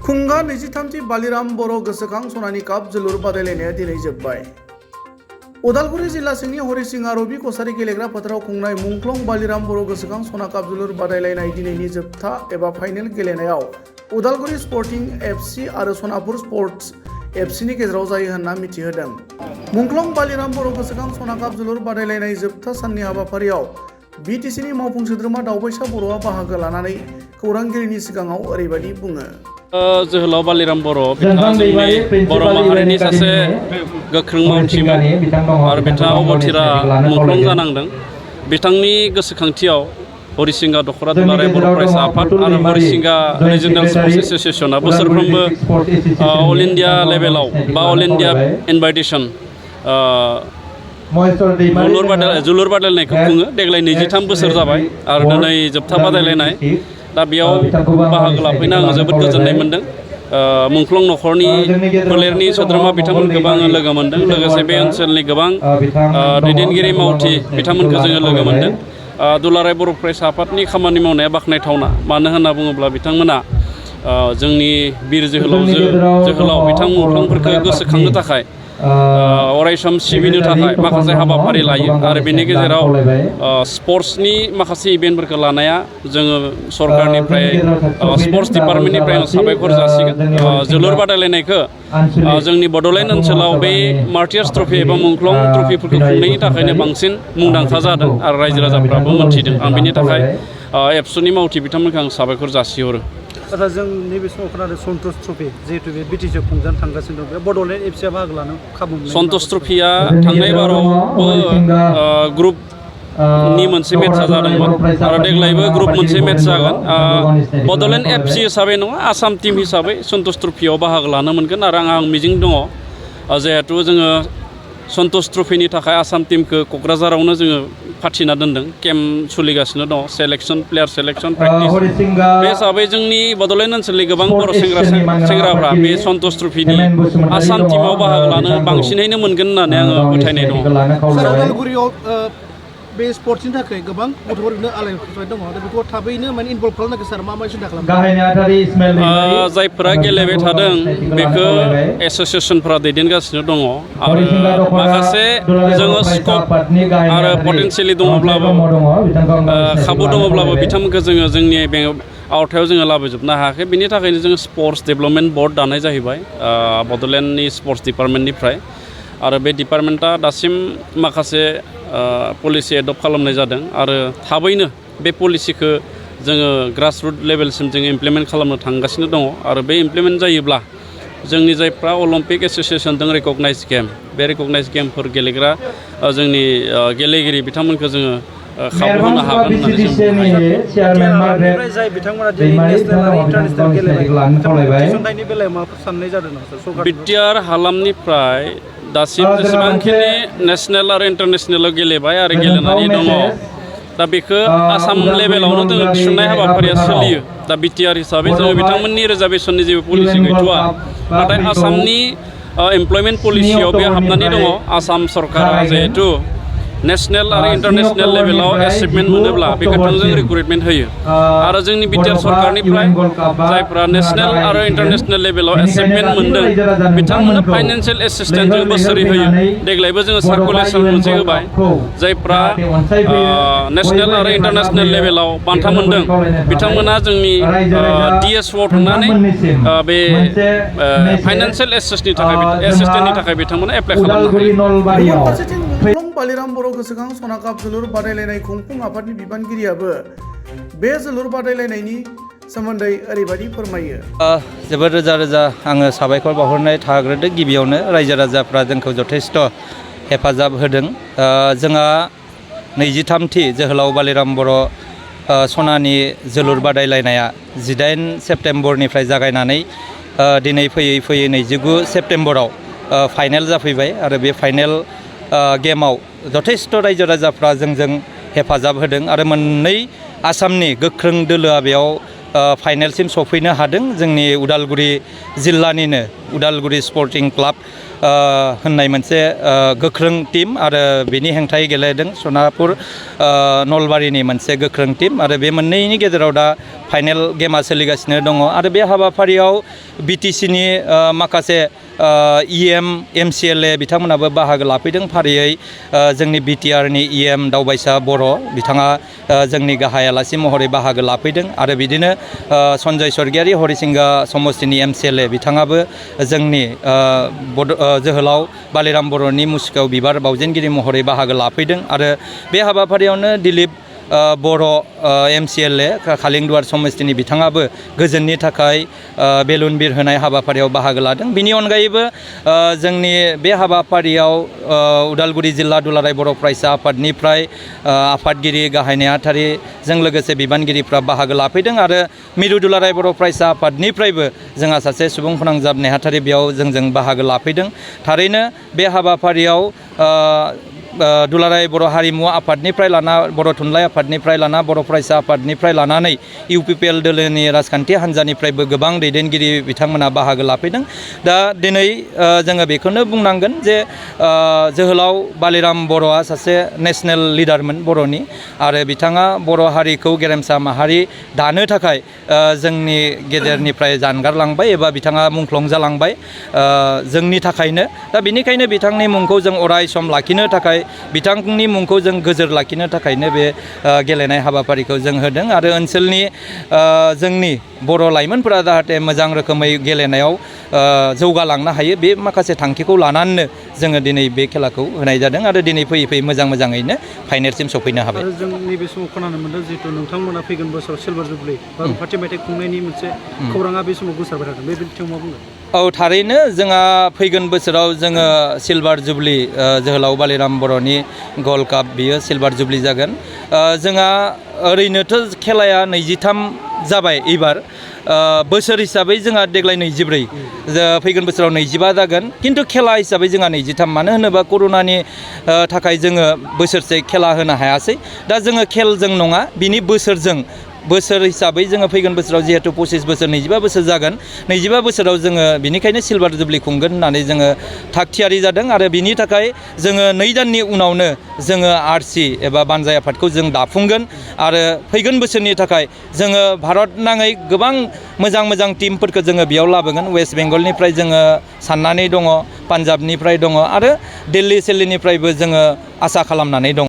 खुंगा 23थि बालिराम बर' गोसोखां सनानि काप जोलुर बादायलायनाया दिनै जोब्बाय। उदालगुरि जिल्ला सिंनि हरिसिंगा रबि कसारी गेलेग्रा फोथाराव खुंनाय मुंख्लं बालिराम बर' गोसोखां सना काप जोलुर बादायलायनाय दिनैनि जोबथा एबा फाइनेल गेलेनायाव उदालगुरि स्पर्टिं एफसि आरो सनापुर स्पर्ट्स एफसिनि गेजेराव जायो होनना मिथिहोदों। मुंख्लं बालिराम बर' गोसोखां सना काप जोलुर बादायलायनाय जोबथा साननि हाबाफारियाव बिटिसिनि मावफुं सोद्रोमा दावबायसा बर'आ बाहागो लानानै खौरांगिरिनि सिगाङाव ओरैबायदि बुङो। जोहोलाव बालिराम बर' बिथाङा जोंनि बर' माहारिनि सासे गोख्रों मावथिमोन आरो बिथाङा अबथिरा मुंख्लं जानांदों। बिथांनि गोसोखांथियाव हरिसिंगा दख'रा दुलाराय बर' फरायसा आफाद आरो हरिसिंगा रिजनेल स्पर्ट्स एस'सियेसना बोसोरफ्रोमबो अल इन्डिया लेभेलाव बा अल इन्डिया इनभाइटेसन जोलुर बादायलायनायखौ खुङो। देग्लाय 23 बोसोर जाबाय आरो दिनै जोबथा बादायलायनाय। दा बेयाव बाहागो लाफैनो आङो जोबोद गोजोननाय मोन्दों। मुंख्लं नखरनि फोलेरनि सोद्रोमा बिथांमोनखौबो आङो लोगो मोन्दों। लोगोसे बे ओनसोलनि गोबां दैदेनगिरि मावथि बिथांमोनखौ जोङो लोगो मोन्दों। दुलाराय बर' फरायसा आफादनि खामानि मावनाया बाख्नायथावना। मानो होनना बुङोब्ला बिथांमोना जोंनि बिर जोहोलाव बिथां मुंख्लंफोरखौ गोसोखांनो थाखाय अरायसम सिबिनो थाखाय माखासे हाबाफारि लायो आरो बेनि गेजेराव स्पर्ट्सनि माखासे इभेन्टफोरखौ लानाया जोङो सरकारनिफ्राय स्पर्ट्स डिपार्टमेन्टनिफ्राय साबायखर जासिगोन। जोलुर बादायलायनायखौ जोंनि बड'लेण्ड ओनसोलाव बे मार्टियार्स ट्रफि एबा मुंख्लं ट्रफिफोरखौ खुंनायनि थाखायनो बांसिन मुंदांखा जादों आरो रायजो राजाफ्राबो मोनथिदों। आं बेनि थाखाय एबसुनि मावथि बिथांमोनखौ आं साबायखर जासिहरो। आरो जों नैबे समाव खोनादों सन्तोष ट्रफि जिहेतु बे बिटिसिआव खुंजानो थांगासिनो दं, बे बड'लेण्ड एफसिआ बाहागो लानो खाबु मोननाय। सन्तोष ट्रफिया थांनाय बारावबो ग्रुपनि मोनसे मेट्चआ जादोंमोन आरो देग्लायबो ग्रुप मोनसे मेट्च जागोन। बड'लेण्ड एफसि हिसाबै नङा, आसाम टिम हिसाबै सन्तोष ट्रफियाव बाहागो लानो मोनगोन आरो आं मिजिं दङ। जिहेथु जोङो सन्तोष ट्रफिनि थाखाय आसाम टिमखौ क'क्राझारावनो जोङो फाथिना दोनदों। केम्प सोलिगासिनो दङ, प्लेयार सेलेक्सन प्रेक्टिस। बे हिसाबै जोंनि बड'लेण्ड ओनसोलनि गोबां बर' सेंग्राफ्रा बे सन्तोष ट्रफिनि आसाम टिमाव बाहागो लानो बांसिनैनो मोनगोन होननानै आङो फोथायनाय दङ। उदालगुरियाव बे स्पर्ट्सनि थाखाय गोबां गथ'फोरनो आलायफुबाय दङ। दा बेखौ थाबैनो इनभल्भ खालामनांगौ सार, मा सिन्था खालामदों? जायफोरा गेलेबाय थादों बेखौ एस'सियेसनफ्रा दैदेनगासिनो दङ आरो माखासे जोङो स्कप आरो पटेन्सियेलि दङब्लाबो खाबु दङब्लाबो बिथांमोनखौ जोङो जोंनि आवथायाव जोङो लाबोजोबनो हायाखै। बिनि थाखायनो जोङो स्पर्ट्स डेभेलपमेन्ट बर्ड दानाय जाहैबाय बड'लेण्डनि स्पर्ट्स डिपार्टमेन्टनिफ्राय। आरो बे डिपार्टमेन्टआ दासिम माखासे पलिसि एडप्ट खालामनाय जादों आरो थाबैनो बे पलिसिखौ जोङो ग्रासरुट लेभेलसिम जोङो इमप्लिमेन्ट खालामनो थांगासिनो दङ। आरो बे इमप्लिमेन्ट जायोब्ला जोंनि जायफ्रा अलिम्पिक एस'सियेसनजों रेकगनाइज गेम, बे रेकगनाइज गेमफोर गेलेग्रा जोंनि गेलेगिरि बिथांमोनखौ जोङो खाबु होनो हागोन होननानै जाय बिथांमोना दिनै नेसनेल आरो इन्टारनेसनेल गेलेनायनि बेलायाव माबाफोर साननाय जादों नामा? बिटिआर हालामनिफ्राय दासिम जेसेबांखिनि नेसनेल आरो इन्टारनेसनेलाव गेलेबाय आरो गेलेनानै दङ, दा बेखौ आसाम लेभेलावनो जोङो थिसननाय हाबाफारिया सोलियो। दा बिटिआर हिसाबै जोङो बिथांमोननि रिजार्भेसननि जेबो पलिसि गैथ'वा, नाथाय आसामनि एमप्लयमेन्ट पलिसियाव बे हाबनानै दङ। आसाम सरकारा जिहेतु नेसनेल आरो इन्टारनेसनेल लेभेलाव एचिभमेन्ट मोनोब्ला बेखौ थोंजों रिक्रुटमेन्ट होयो आरो जोंनि बिटिआर सरकारनिफ्राय जायफ्रा नेसनेल आरो इन्टारनेसनेल लेभेलाव एचिभमेन्ट मोनदों बिथांमोननो फाइनान्सियेल एसिस्टेन्स जों बोसोरै होयो। देग्लायबो जोङो सार्कुलेसन मोनसे होबाय। जायफ्रा नेसनेल आरो इन्टारनेसनेल लेभेलाव बान्था मोनदों बिथांमोना जोंनि DSOआव थांनानै बे फाइनान्सियेल एसिस्टेन्सनि थाखाय बिथांमोना एप्लाइ खालामनो हायो। बालिराम बर' गोसोखां सना काप जोलुर बादायलायनाय खुंफुं आफादनि बिबानगिरियाबो बे जोलुर बादायलायनायनि सोमोन्दै ओरैबायदि फोरमायो। जोबोद रोजा रोजा आङो साबायखर बावहरनाय थाग्रोदों। गिबियावनो रायजो राजाफ्रा जोंखौ जथेस्थ' हेफाजाब होदों। जोंहा 23थि जोहोलाव बालिराम बर' सनानि जोलुर बादायलायनाया 18 सेप्तेम्बरनिफ्राय जागायनानै दिनै फैयै फैयै 29 सेप्तेम्बराव फाइनेल जाफैबाय आरो बे फाइनेल गेमाव जथेस्थ' रायजो राजाफ्रा जोंजों हेफाजाब होदों आरो मोननै आसामनि गोख्रों दोलोआ बेयाव फाइनेलसिम सफैनो हादों। जोंनि उदालगुरि जिल्लानिनो उदालगुरि स्पर्टिं क्लाब होननाय मोनसे गोख्रों टीम आरो बेनि हेंथायै गेलेदों सनापुर नलबारिनि मोनसे गोख्रों टीम आरो बे मोननैनि गेजेराव दा फाइनाल गेमा सोलिगासिनो दङ आरो बे हाबाफारियाव बिटिसिनि माखासे EM MCLA बिथांमोनाबो बाहागो लाफैदों फारियै जोंनि बिटिआरनि EM दावबायसा बर' बिथाङा जोंनि गाहाय आलासि महरै बाहागो लाफैदों आरो बिदिनो सन्जय स्वर्गियारि हरिसिंगा समष्टिनि MCLA बिथाङाबो जोंनि जोहोलाव बालिराम बर'नि मुसुखायाव बिबार बावजेनगिरि महरै बाहागो लाफैदों आरो बे हाबाफारियावनो दिलीप बर' MCLA खालिंदुवार समष्टिनि बिथाङाबो गोजोननि थाखाय बेलुन बिरहोनाय हाबाफारियाव बाहागो लादों। बिनि अनगायैबो जोंनि बे हाबाफारियाव उदालगुरि जिल्ला दुलाराय बर' फरायसा आफादनिफ्राय आफादगिरि गाहाय नेहाथारिजों लोगोसे बिबानगिरिफ्रा बाहागो लाफैदों आरो मिरु दुलाराय बर' फरायसा आफादनिफ्रायबो जोंहा सासे सुबुं फोनांजाब नेहाथारि बेयाव जोंजों बाहागो लाफैदों। थारैनो बे हाबाफारियाव दुलाराय बर' हारिमु आफादनिफ्राय लाना बर' थुनलाइ आफादनिफ्राय लाना बर' फरायसा आफादनिफ्राय लानानै UPPL दोलोनि राजखान्थि हान्जानिफ्रायबो गोबां दैदेनगिरि बिथांमोना बाहागो लाफैदों। दा दिनै जोङो बेखौनो बुंनांगोन जे जोहोलाव बालिराम बर'आ सासे नेशनेल लिडारमोन बर'नि आरो बिथाङा बर' हारिखौ गेरेमसा माहारि दानो थाखाय जोंनि गेजेरनिफ्राय जानगारलांबाय एबा बिथाङा मुंख्लं जालांबाय जोंनि थाखायनो। दा बेनिखायनो बिथांनि मुंखौ जों अराय सम लाखिनो थाखाय बिथांनि मुंखौ जों गोजोर लाखिनो थाखायनो बे गेलेनाय हाबाफारिखौ जों होदों आरो ओनसोलनि जोंनि बर' लाइमोनफोरा जाहाथे मोजां रोखोमै गेलेनायाव जौगालांनो हायो बे माखासे थांखिखौ लानानैनो जोङो दिनै बे खेलाखौ होनाय जादों आरो दिनै फैयै फैयै मोजाङैनो फाइनेलसिम सफैनो हाबाय। आरो जों नैबे समाव खोनानो मोनदों जिहेतु नोंथांमोना फैगोन बोसोराव सिलभार जुबलि बा रुफाथि मेथाइ खुंनायनि मोनसे खौराङा बे समाव गोसारबाय थादों बे बिथिङाव मा बुंगोन? औ थारैनो जोंहा फैगोन बोसोराव जोङो सिलभार जुबलि जोहोलाव बालिराम बर'नि गल्ड काप बियो सिलभार जुबलि जागोन। जोंहा ओरैनोथ' खेलाया 23 जाबाय एबार बोसोर हिसाबै जोंहा देग्लाय 24 फैगोन बोसोराव 25 जागोन खिन्थु खेला हिसाबै जोंहा 23 मानो होनोबा कर'नानि थाखाय जोङो बोसोरसे खेला होनो हायासै। दा जोङो खेलजों नङा बिनि बोसोर हिसाबै जोङो फैगोन बोसोराव जिहेतु 25 बोसोर 25 बोसोर जागोन 25 बोसोराव जोङो बिनिखायनो सिलभार जुबलि खुंगोन होननानै जोङो थाग थियारि जादों आरो बिनि थाखाय जोङो 2 दाननि उनावनो जोङो RC एबा बानजाय आफादखौ जों दाफुंगोन आरो फैगोन बोसोरनि थाखाय जोङो भारत नाङै गोबां मोजां टिमफोरखौ जोङो बेयाव लाबोगोन। वेस्ट बेंगलनिफ्राय जोङो साननानै दङ, पान्जाबनिफ्राय दङ आरो दिल्ली सेल्लीनिफ्रायबो जोङो आसा खालामनानै दङ।